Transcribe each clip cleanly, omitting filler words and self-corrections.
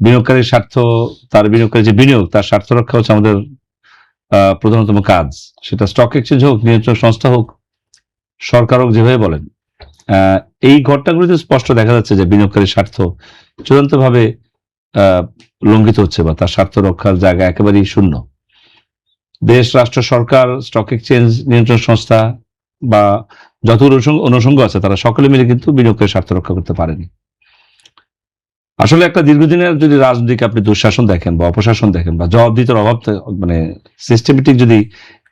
বিনিয়োগকারীর স্বার্থ, তার বিনিয়োগকারী যে বিনিয়োগ তার স্বার্থ রক্ষা হচ্ছে আমাদের প্রধানতম কাজ। সেটা স্টক এক্সচেঞ্জ হোক, নিয়ন্ত্রণ সংস্থা হোক, সরকার হোক, যেভাবে বলেন। এই ঘটনাগুলিতে স্পষ্ট দেখা যাচ্ছে যে বিনিয়োগকারীর স্বার্থ চূড়ান্তভাবে লঙ্ঘিত হচ্ছে বা তার স্বার্থ রক্ষার জায়গা একেবারেই শূন্য। দেশ, রাষ্ট্র, সরকার, স্টক এক্সচেঞ্জ, নিয়ন্ত্রণ সংস্থা বা যতগুলো অনুষঙ্গ আছে তারা সকলে মিলে কিন্তু বিনিয়োগকারীর স্বার্থ রক্ষা করতে পারেনি। আসলে একটা দীর্ঘদিনের যদি রাজনৈতিক আপনি দুঃশাসন দেখেন বা অপশাসন দেখেন বা জবাবদিহিতার অভাব, মানে সিস্টেমেটিক যদি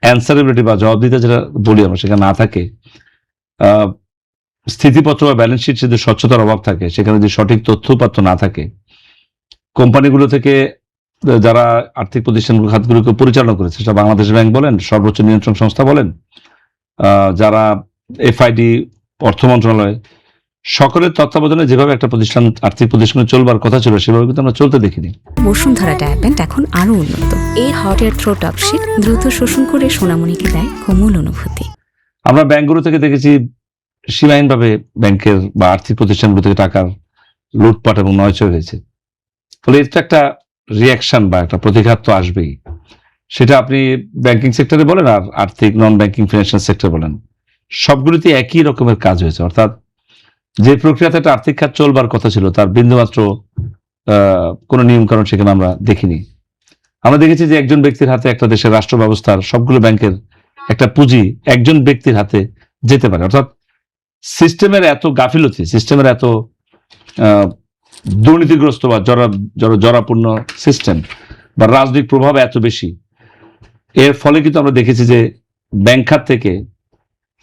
অ্যান্সারেবিলিটি বা জবাবদিহিতা যেটা বলি আমরা সেখানে না থাকে, স্থিতিপত্র বা ব্যালেন্স শিট যদি স্বচ্ছতার অভাব থাকে, সেখানে যদি সঠিক তথ্যপাত্র না থাকে, কোম্পানিগুলো থেকে যারা আর্থিক প্রতিষ্ঠানগুলো খাতগুলোকে পরিচালনা করেছে, সেটা বাংলাদেশ ব্যাংক বলেন, সর্বোচ্চ নিয়ন্ত্রণ সংস্থা বলেন, যারা এফআইডি, অর্থ মন্ত্রণালয়, সকলের তত্ত্বাবধানে যেভাবে একটা প্রতিষ্ঠান, আর্থিক প্রতিষ্ঠানে চলবার কথা ছিল সেভাবে কিন্তু আমরা চলতে দেখিনি। বসুন্ধরা ডায়াপেন্ট এখন আরো উন্নত। এই hot air through top sheet দ্রুত শোষণ করে সোনামণিকে দেয় কোমল অনুভূতি। আমরা ব্যাংকগুলো থেকে দেখেছি সীমাহীনভাবে ব্যাংকের বা আর্থিক প্রতিষ্ঠানগুলো থেকে টাকার লুটপাট এবং নয়ছয় হয়েছে। ফলে এটা একটা রিয়াকশন বা একটা প্রতিঘাত তো আসবেই। সেটা আপনি ব্যাংকিং সেক্টরে বলেন আর আর্থিক নন ব্যাংকিং ফিনান্সিয়াল সেক্টর বলেন, সবগুলিতে একই রকমের কাজ হয়েছে। অর্থাৎ যে প্রক্রিয়াতে একটা আর্থিক খাত চলবার কথা ছিল তার বিন্দুমাত্র কোনো নিয়ম কারণ সেখানে আমরা দেখিনি। আমরা দেখেছি যে একজন ব্যক্তির হাতে একটা দেশের রাষ্ট্র ব্যবস্থার সবগুলো ব্যাংকের একটা পুঁজি একজন ব্যক্তির হাতে যেতে পারে। অর্থাৎ সিস্টেমের এত গাফিলতি, সিস্টেমের এত দুর্নীতিগ্রস্ত বা জরাপূর্ণ সিস্টেম বা রাজনৈতিক প্রভাব এত বেশি, এর ফলে কিন্তু আমরা দেখেছি যে ব্যাংক খাত থেকে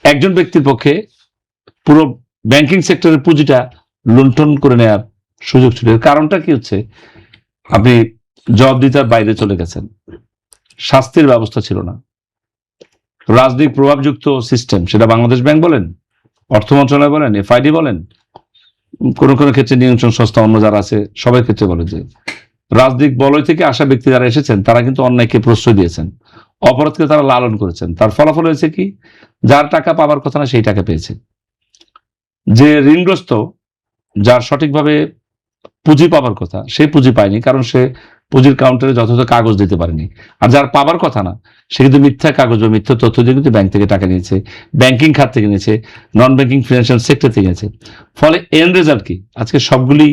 একজন ব্যক্তির পক্ষে পুরো ব্যাংকিং সেক্টরের পুঁজিটা লুণ্ঠন করে নেওয়ার সুযোগ ছিল। এর কারণটা কি হচ্ছে, আপনি জবাবদিহিতার বাইরে চলে গেছেন, শাস্তির ব্যবস্থা ছিল না, রাজনৈতিক প্রভাবযুক্ত সিস্টেম, সেটা বাংলাদেশ ব্যাংক বলেন, অর্থ মন্ত্রণালয় বলেন, এফআইডি বলেন, কোন কোন ক্ষেত্রে নিয়ন্ত্রণ সংস্থা অন্য যারা আছে সবার ক্ষেত্রে বলে যে রাজনৈতিক বলয় থেকে আসা ব্যক্তি যারা এসেছেন তারা কিন্তু অন্যায়কে প্রশ্রয় দিয়েছেন, অপরাধকে তারা লালন করেছেন। তার ফলাফল হয়েছে কি, যার টাকা পাবার কথা না সেই টাকা পেয়েছে, যে ঋণগ্রস্ত, যার সঠিকভাবে পুঁজি পাবার কথা সেই পুঁজি পায়নি, কারণ সে পুঁজির কাউন্টারে যথাযথ কাগজ দিতে পারেনি। আর যার পাবার কথা না সে কিন্তু মিথ্যা কাগজ বা মিথ্যা তথ্য দিয়ে কিন্তু ব্যাংক থেকে টাকা নিয়েছে, ব্যাংকিং খাত থেকে নিয়েছে, নন ব্যাংকিং ফিনান্সিয়াল সেক্টর থেকে নিয়েছে। ফলে এন্ড রেজাল্ট কি, আজকে সবগুলি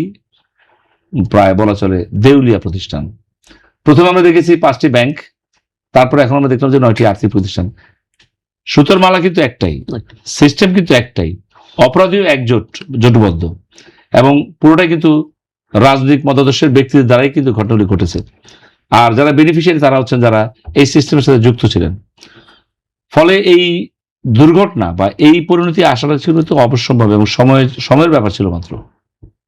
প্রায় বলা চলে দেউলিয়া প্রতিষ্ঠান। প্রথমে আমরা দেখেছি 5টি ব্যাংক, তারপরে এখন আমরা দেখলাম যে 9টি আর্থিক প্রতিষ্ঠান। সুতোর মালা কিন্তু একটাই, সিস্টেম কিন্তু একটাই, অপরাধীও জোটবদ্ধ, এবং পুরোটাই কিন্তু রাজনৈতিক মতাদর্শের ব্যক্তিদের দ্বারাই কিন্তু ঘটনাগুলি ঘটেছে। আর যারা বেনিফিশিয়ারি তারা হচ্ছেন যারা এই সিস্টেমের সাথে যুক্ত ছিলেন। ফলে এই দুর্ঘটনা বা এই পরিণতি আসাটা ছিল তো অবশ্যম্ভাবী এবং সময়ের ব্যাপার ছিল মাত্র।